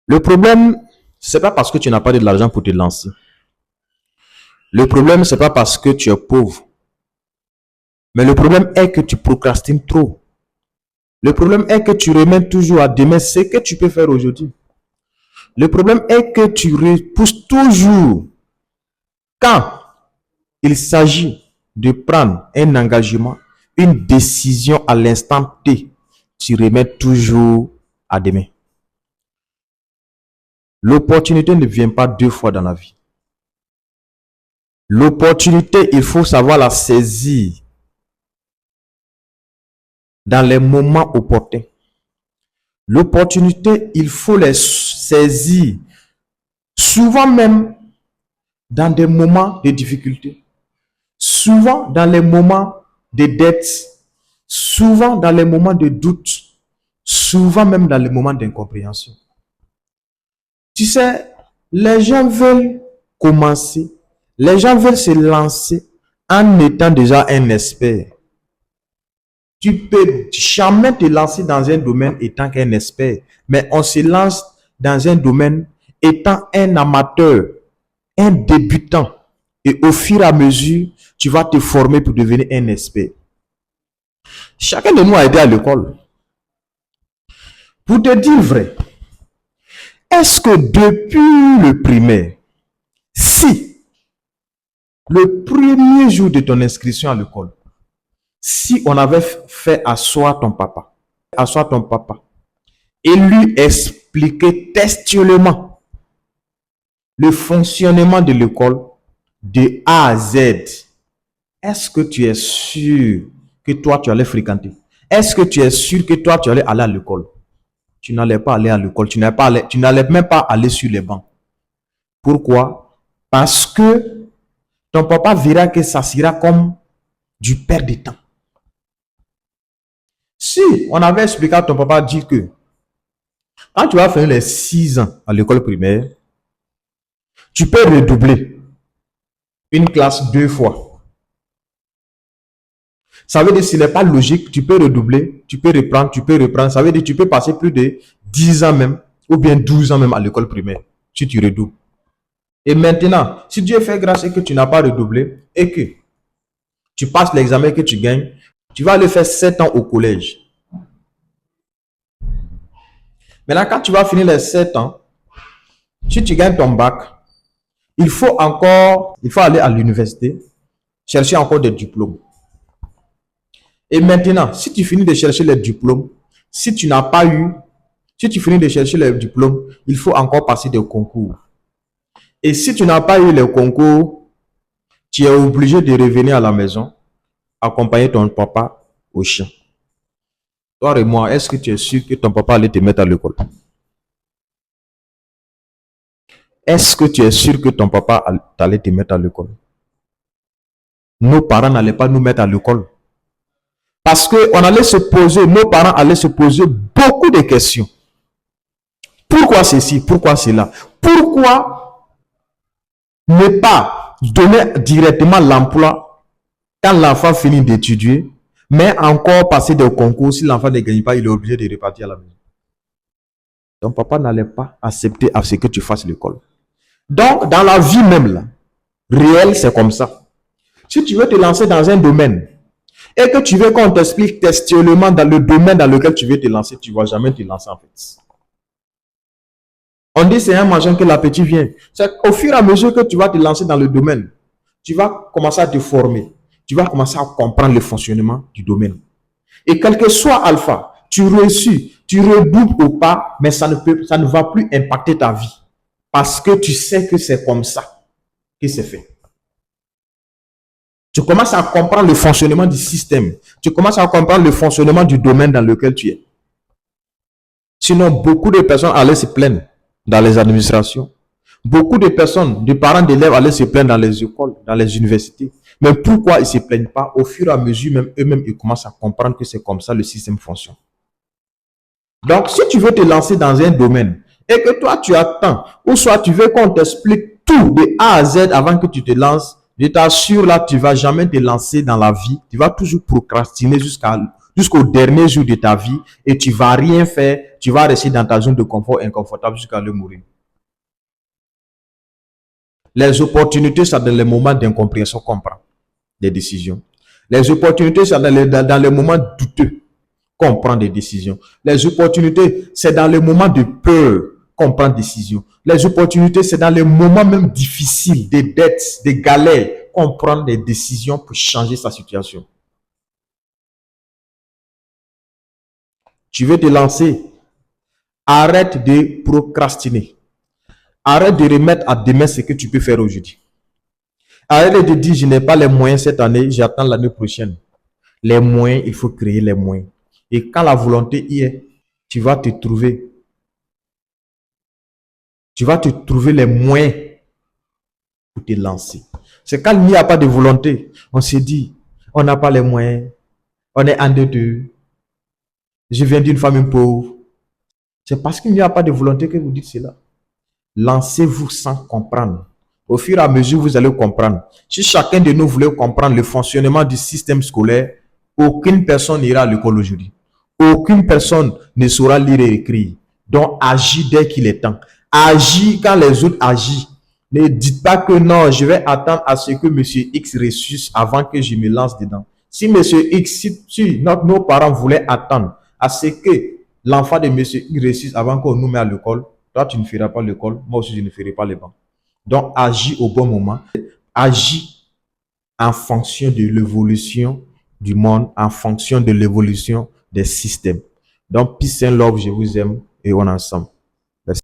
Le problème, c'est pas parce que tu n'as pas de l'argent pour te lancer. Le problème, c'est pas parce que tu es pauvre. Mais le problème est que tu procrastines trop. Le problème est que tu remets toujours à demain ce que tu peux faire aujourd'hui. Le problème est que tu repousses toujours. Quand il s'agit de prendre un engagement, une décision à l'instant T, tu remets toujours à demain. L'opportunité ne vient pas deux fois dans la vie. L'opportunité, il faut savoir la saisir dans les moments opportuns. L'opportunité, il faut les saisir souvent même dans des moments de difficulté, souvent dans les moments de dette, souvent dans les moments de doute, souvent même dans les moments d'incompréhension. Tu sais, les gens veulent commencer, les gens veulent se lancer en étant déjà un expert. Tu peux jamais te lancer dans un domaine étant qu'un expert, mais on se lance dans un domaine étant un amateur, un débutant. Et au fur et à mesure, tu vas te former pour devenir un expert. Chacun de nous a été à l'école. Pour te dire vrai, est-ce que depuis le primaire, si le premier jour de ton inscription à l'école, si on avait fait asseoir ton papa et lui expliquer textuellement le fonctionnement de l'école de A à Z, est-ce que tu es sûr que toi tu allais fréquenter? Est-ce que tu es sûr que toi tu allais aller à l'école? Tu n'allais pas aller à l'école, tu n'allais même pas aller sur les bancs. Pourquoi? Parce que ton papa verra que ça sera comme du perte de temps. Si on avait expliqué à ton papa, dit que quand tu vas faire les 6 ans à l'école primaire, tu peux redoubler une classe 2 fois. Ça veut dire que ce n'est pas logique, tu peux redoubler, tu peux reprendre. Ça veut dire que tu peux passer plus de 10 ans même, ou bien 12 ans même à l'école primaire, si tu redoubles. Et maintenant, si Dieu fait grâce et que tu n'as pas redoublé, et que tu passes l'examen que tu gagnes, tu vas aller faire 7 ans au collège. Maintenant, quand tu vas finir les 7 ans, si tu gagnes ton bac, il faut aller à l'université, chercher encore des diplômes. Et maintenant, si tu finis de chercher les diplômes, si tu finis de chercher les diplômes, il faut encore passer des concours. Et si tu n'as pas eu les concours, tu es obligé de revenir à la maison, accompagner ton papa au champ. Toi et moi, est-ce que tu es sûr que ton papa allait te mettre à l'école? Est-ce que tu es sûr que ton papa allait te mettre à l'école? Nos parents n'allaient pas nous mettre à l'école. Parce que nos parents allaient se poser beaucoup de questions. Pourquoi ceci? Pourquoi cela? Pourquoi ne pas donner directement l'emploi quand l'enfant finit d'étudier, mais encore passer des concours? Si l'enfant ne gagne pas, il est obligé de repartir à la maison. Ton papa n'allait pas accepter à ce que tu fasses l'école. Donc, dans la vie même, là, réelle, c'est comme ça. Si tu veux te lancer dans un domaine et que tu veux qu'on t'explique textuellement dans le domaine dans lequel tu veux te lancer, tu ne vas jamais te lancer en fait. On dit c'est un machin que l'appétit vient. C'est au fur et à mesure que tu vas te lancer dans le domaine, tu vas commencer à te former. Tu vas commencer à comprendre le fonctionnement du domaine. Et quel que soit alpha, tu réussis, tu redoubles ou pas, mais ça ne va plus impacter ta vie. Parce que tu sais que c'est comme ça que c'est fait. Tu commences à comprendre le fonctionnement du système. Tu commences à comprendre le fonctionnement du domaine dans lequel tu es. Sinon, beaucoup de personnes allaient se plaindre dans les administrations. Beaucoup de personnes, des parents d'élèves allaient se plaindre dans les écoles, dans les universités. Mais pourquoi ils ne se plaignent pas? Au fur et à mesure, même eux-mêmes, ils commencent à comprendre que c'est comme ça le système fonctionne. Donc, si tu veux te lancer dans un domaine et que toi, tu attends, ou soit tu veux qu'on t'explique tout de A à Z avant que tu te lances, je t'assure, là, tu ne vas jamais te lancer dans la vie. Tu vas toujours procrastiner jusqu'à jusqu'au dernier jour de ta vie et tu vas rien faire, tu vas rester dans ta zone de confort inconfortable jusqu'à le mourir. Les opportunités, c'est dans les moments d'incompréhension qu'on prend des décisions. Les opportunités, c'est dans les moments douteux qu'on prend des décisions. Les opportunités, c'est dans les moments de peur qu'on prend des décisions. Les opportunités, c'est dans les moments même difficiles, des dettes, des galères, qu'on prend des décisions pour changer sa situation. Tu veux te lancer, arrête de procrastiner. Arrête de remettre à demain ce que tu peux faire aujourd'hui. Arrête de dire, je n'ai pas les moyens cette année, j'attends l'année prochaine. Les moyens, il faut créer les moyens. Et quand la volonté y est, tu vas te trouver. Tu vas te trouver les moyens pour te lancer. C'est quand il n'y a pas de volonté, on se dit, on n'a pas les moyens, on est en deux. Je viens d'une famille pauvre. C'est parce qu'il n'y a pas de volonté que vous dites cela. Lancez-vous sans comprendre. Au fur et à mesure, vous allez comprendre. Si chacun de nous voulait comprendre le fonctionnement du système scolaire, aucune personne n'ira à l'école aujourd'hui. Aucune personne ne saura lire et écrire. Donc, agis dès qu'il est temps. Agis quand les autres agissent. Ne dites pas que non, je vais attendre à ce que M. X ressuscite avant que je me lance dedans. Si M. X, si nos parents voulaient attendre à ce que l'enfant de M. X ressuscite avant qu'on nous mette à l'école, toi, tu ne feras pas l'école, moi aussi, je ne ferai pas les bancs. Donc, agis au bon moment. Agis en fonction de l'évolution du monde, en fonction de l'évolution des systèmes. Donc, peace and love, je vous aime et on est ensemble. Merci.